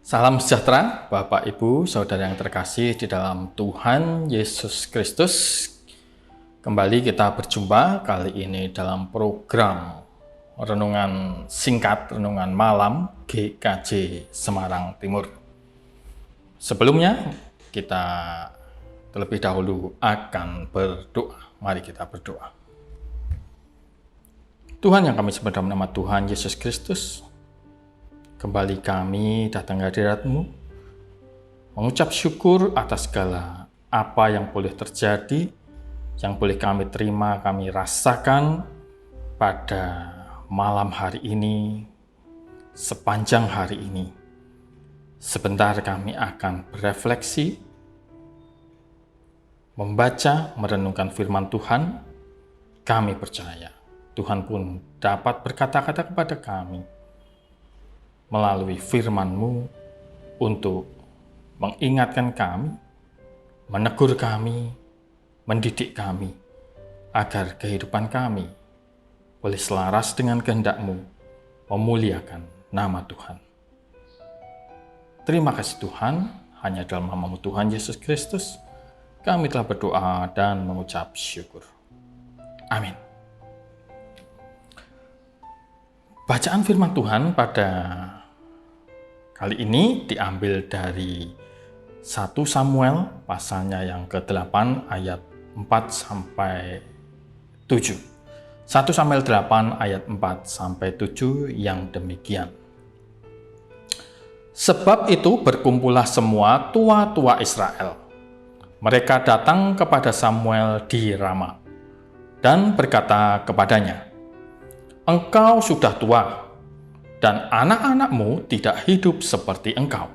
Salam sejahtera, Bapak, Ibu, Saudara yang terkasih di dalam Tuhan Yesus Kristus. Kembali kita berjumpa kali ini dalam program Renungan Singkat, Renungan Malam GKJ Semarang Timur. Sebelumnya, kita terlebih dahulu akan berdoa. Mari kita berdoa. Tuhan yang kami sembah dalam nama Tuhan Yesus Kristus, kembali kami datang ke hadirat-Mu, mengucap syukur atas segala apa yang boleh terjadi, yang boleh kami terima, kami rasakan pada malam hari ini, sepanjang hari ini. Sebentar kami akan berefleksi, membaca, merenungkan firman Tuhan. Kami percaya Tuhan pun dapat berkata-kata kepada kami melalui firman-Mu untuk mengingatkan kami, menegur kami, mendidik kami, agar kehidupan kami boleh selaras dengan kehendak-Mu, memuliakan nama Tuhan. Terima kasih Tuhan, hanya dalam nama-Mu Tuhan Yesus Kristus, kami telah berdoa dan mengucap syukur. Amin. Bacaan firman Tuhan pada kali ini diambil dari 1 Samuel pasalnya yang ke-8 ayat 4-7. 1 Samuel 8 ayat 4-7 yang demikian. Sebab itu berkumpullah semua tua-tua Israel. Mereka datang kepada Samuel di Rama dan berkata kepadanya, "Engkau sudah tua, dan anak-anakmu tidak hidup seperti engkau.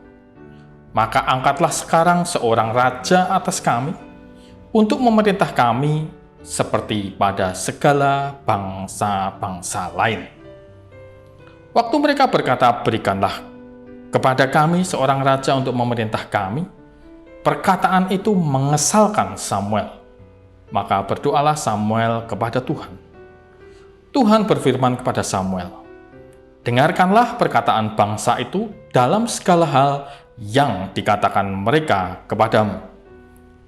Maka angkatlah sekarang seorang raja atas kami, untuk memerintah kami seperti pada segala bangsa-bangsa lain." Waktu mereka berkata, "Berikanlah kepada kami seorang raja untuk memerintah kami," perkataan itu mengesalkan Samuel. Maka berdoalah Samuel kepada Tuhan. Tuhan berfirman kepada Samuel, "Dengarkanlah perkataan bangsa itu dalam segala hal yang dikatakan mereka kepadamu.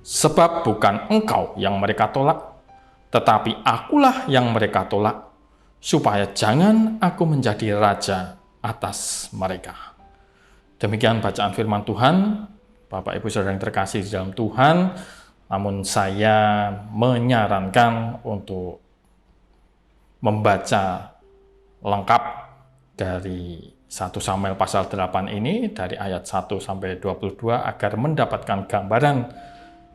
Sebab bukan engkau yang mereka tolak, tetapi akulah yang mereka tolak, supaya jangan aku menjadi raja atas mereka." Demikian bacaan firman Tuhan. Bapak, Ibu, Saudara yang terkasih di dalam Tuhan, namun saya menyarankan untuk membaca lengkap dari 1 Samuel pasal 8 ini dari ayat 1 sampai 22 agar mendapatkan gambaran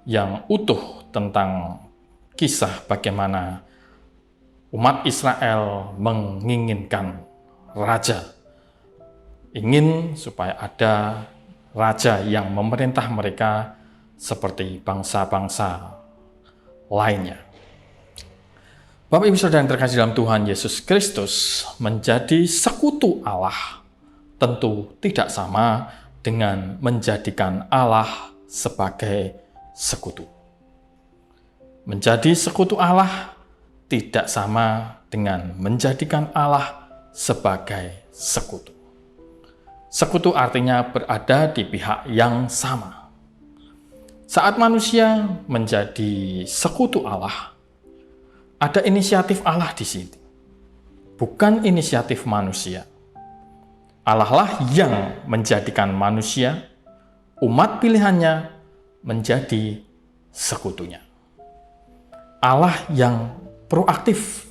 yang utuh tentang kisah bagaimana umat Israel menginginkan raja. Ingin supaya ada raja yang memerintah mereka seperti bangsa-bangsa lainnya. Bapak, Ibu, Saudara yang terkasih dalam Tuhan Yesus Kristus, menjadi sekutu Allah tentu tidak sama dengan menjadikan Allah sebagai sekutu. Menjadi sekutu Allah tidak sama dengan menjadikan Allah sebagai sekutu. Sekutu artinya berada di pihak yang sama. Saat manusia menjadi sekutu Allah, ada inisiatif Allah di sini, bukan inisiatif manusia. Allah lah yang menjadikan manusia, umat pilihannya, menjadi sekutunya. Allah yang proaktif.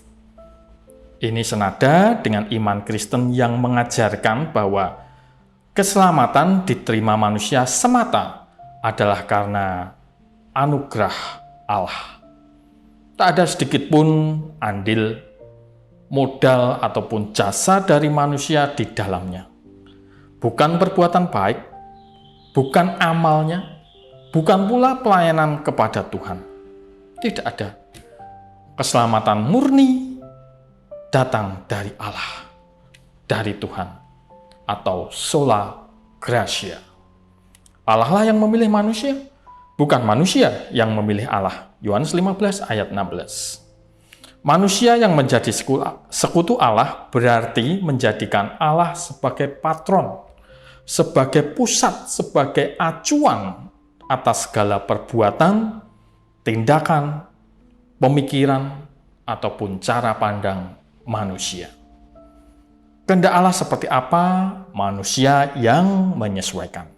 Ini senada dengan iman Kristen yang mengajarkan bahwa keselamatan diterima manusia semata adalah karena anugerah Allah. Tak ada sedikit pun andil, modal, ataupun jasa dari manusia di dalamnya. Bukan perbuatan baik, bukan amalnya, bukan pula pelayanan kepada Tuhan. Tidak ada. Keselamatan murni datang dari Allah, dari Tuhan, atau sola gratia. Allah lah yang memilih manusia, bukan manusia yang memilih Allah. Yohanes 15 ayat 16. Manusia yang menjadi sekutu Allah berarti menjadikan Allah sebagai patron, sebagai pusat, sebagai acuan atas segala perbuatan, tindakan, pemikiran, ataupun cara pandang manusia. Kehendak Allah seperti apa? Manusia yang menyesuaikan.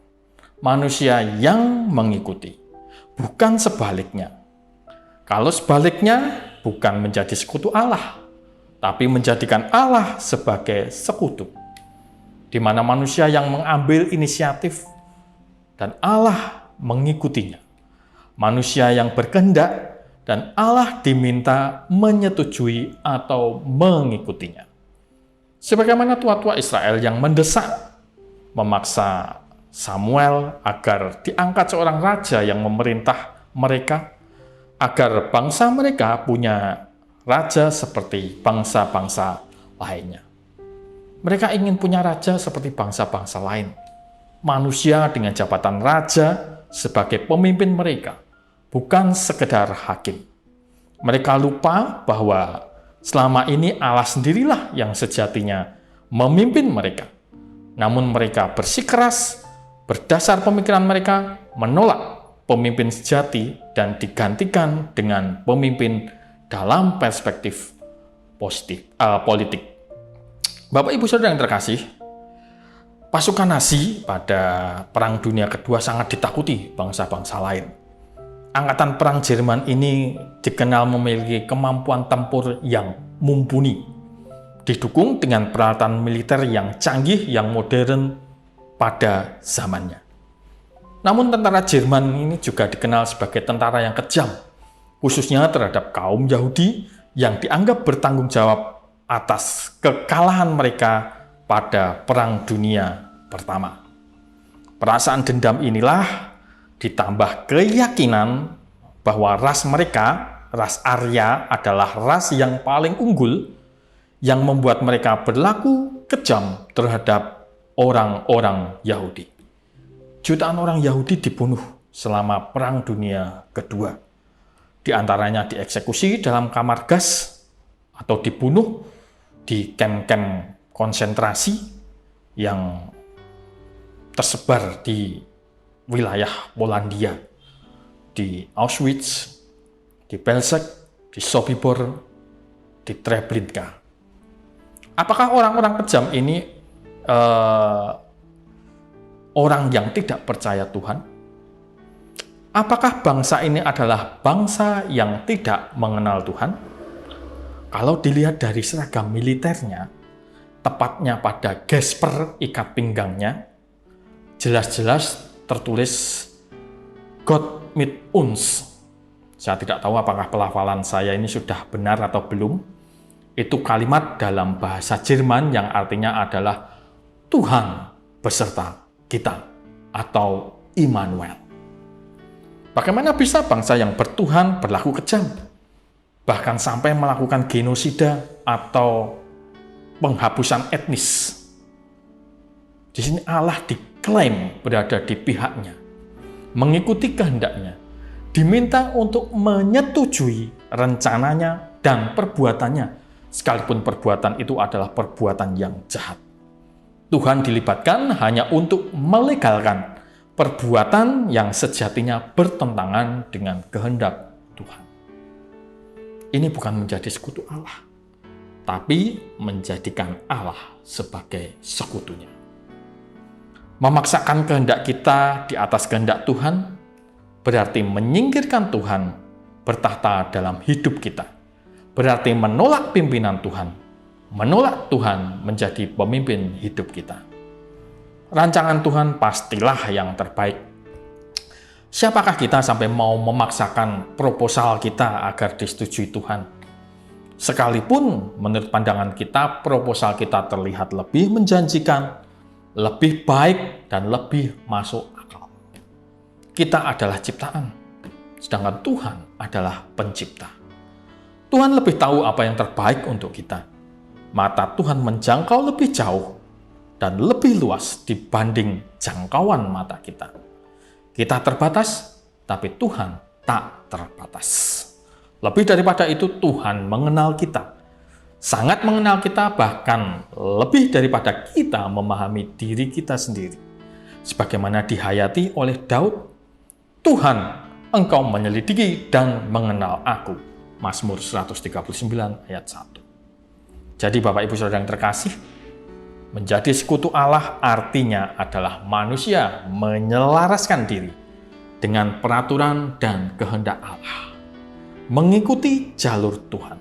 Manusia yang mengikuti. Bukan sebaliknya. Kalau sebaliknya, bukan menjadi sekutu Allah, tapi menjadikan Allah sebagai sekutu, di mana manusia yang mengambil inisiatif dan Allah mengikutinya. Manusia yang berkehendak dan Allah diminta menyetujui atau mengikutinya. Sebagaimana tua-tua Israel yang mendesak, memaksa Samuel agar diangkat seorang raja yang memerintah mereka, agar bangsa mereka punya raja seperti bangsa-bangsa lainnya. Mereka ingin punya raja seperti bangsa-bangsa lain. Manusia dengan jabatan raja sebagai pemimpin mereka, bukan sekedar hakim. Mereka lupa bahwa selama ini Allah sendirilah yang sejatinya memimpin mereka. Namun mereka bersikeras, berdasar pemikiran mereka, menolak pemimpin sejati dan digantikan dengan pemimpin dalam perspektif politik. Bapak Ibu Saudara yang terkasih, pasukan Nazi pada Perang Dunia Kedua sangat ditakuti bangsa-bangsa lain. Angkatan perang Jerman ini dikenal memiliki kemampuan tempur yang mumpuni, didukung dengan peralatan militer yang canggih, yang modern pada zamannya. Namun tentara Jerman ini juga dikenal sebagai tentara yang kejam, khususnya terhadap kaum Yahudi yang dianggap bertanggung jawab atas kekalahan mereka pada Perang Dunia Pertama. Perasaan dendam inilah ditambah keyakinan bahwa ras mereka, ras Arya, adalah ras yang paling unggul, yang membuat mereka berlaku kejam terhadap orang-orang Yahudi. Jutaan orang Yahudi dibunuh selama Perang Dunia Kedua. Di antaranya dieksekusi dalam kamar gas atau dibunuh di kem-kem konsentrasi yang tersebar di wilayah Polandia, di Auschwitz, di Belzec, di Sobibor, di Treblinka. Apakah orang-orang kejam ini orang yang tidak percaya Tuhan? Apakah bangsa ini adalah bangsa yang tidak mengenal Tuhan? Kalau dilihat dari seragam militernya, tepatnya pada gesper ikat pinggangnya, jelas-jelas tertulis Gott mit uns. Saya tidak tahu apakah pelafalan saya ini sudah benar atau belum. Itu kalimat dalam bahasa Jerman yang artinya adalah Tuhan beserta kita, atau Immanuel. Bagaimana bisa bangsa yang bertuhan berlaku kejam, bahkan sampai melakukan genosida atau penghapusan etnis? Di sini Allah diklaim berada di pihaknya, mengikuti kehendaknya, diminta untuk menyetujui rencananya dan perbuatannya, sekalipun perbuatan itu adalah perbuatan yang jahat. Tuhan dilibatkan hanya untuk melegalkan perbuatan yang sejatinya bertentangan dengan kehendak Tuhan. Ini bukan menjadi sekutu Allah, tapi menjadikan Allah sebagai sekutunya. Memaksakan kehendak kita di atas kehendak Tuhan berarti menyingkirkan Tuhan bertahta dalam hidup kita. Berarti menolak pimpinan Tuhan, menolak Tuhan menjadi pemimpin hidup kita. Rancangan Tuhan pastilah yang terbaik. Siapakah kita sampai mau memaksakan proposal kita agar disetujui Tuhan? Sekalipun menurut pandangan kita, proposal kita terlihat lebih menjanjikan, lebih baik, dan lebih masuk akal. Kita adalah ciptaan, sedangkan Tuhan adalah pencipta. Tuhan lebih tahu apa yang terbaik untuk kita. Mata Tuhan menjangkau lebih jauh dan lebih luas dibanding jangkauan mata kita. Kita terbatas, tapi Tuhan tak terbatas. Lebih daripada itu, Tuhan mengenal kita. Sangat mengenal kita, bahkan lebih daripada kita memahami diri kita sendiri. sebagaimana dihayati oleh Daud, Tuhan, Engkau menyelidiki dan mengenal aku. Mazmur 139 ayat 1. Jadi Bapak Ibu Saudara yang terkasih, menjadi sekutu Allah artinya adalah manusia menyelaraskan diri dengan peraturan dan kehendak Allah, mengikuti jalur Tuhan,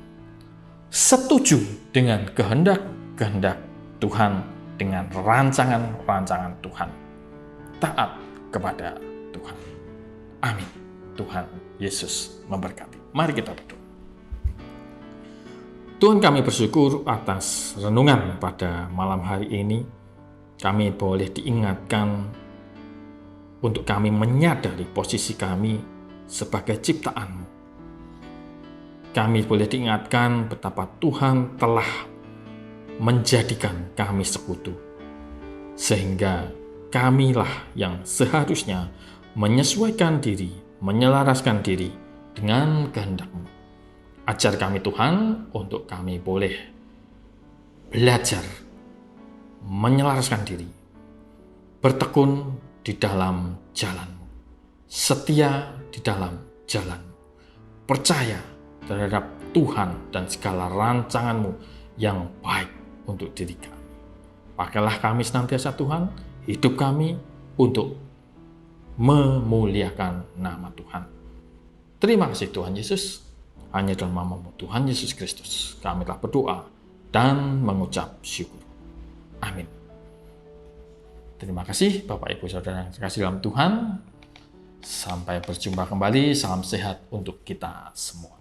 setuju dengan kehendak-kehendak Tuhan, dengan rancangan-rancangan Tuhan, taat kepada Tuhan. Amin. Tuhan Yesus memberkati. Mari kita berdoa. Tuhan, kami bersyukur atas renungan pada malam hari ini. Kami boleh diingatkan untuk kami menyadari posisi kami sebagai ciptaan-Mu. Kami boleh diingatkan betapa Tuhan telah menjadikan kami sekutu, sehingga kamilah yang seharusnya menyesuaikan diri, menyelaraskan diri dengan kehendak-Mu. Ajar kami Tuhan untuk kami boleh belajar menyelaraskan diri, bertekun di dalam jalan-Mu, setia di dalam jalan-Mu, percaya terhadap Tuhan dan segala rancangan-Mu yang baik untuk diri kami. Pakailah kami senantiasa Tuhan, hidup kami untuk memuliakan nama Tuhan. Terima kasih Tuhan Yesus. Hanya dalam nama-Mu Tuhan Yesus Kristus kami telah berdoa dan mengucap syukur. Amin. Terima kasih Bapak Ibu Saudara yang terkasih dalam Tuhan. Sampai berjumpa kembali. Salam sehat untuk kita semua.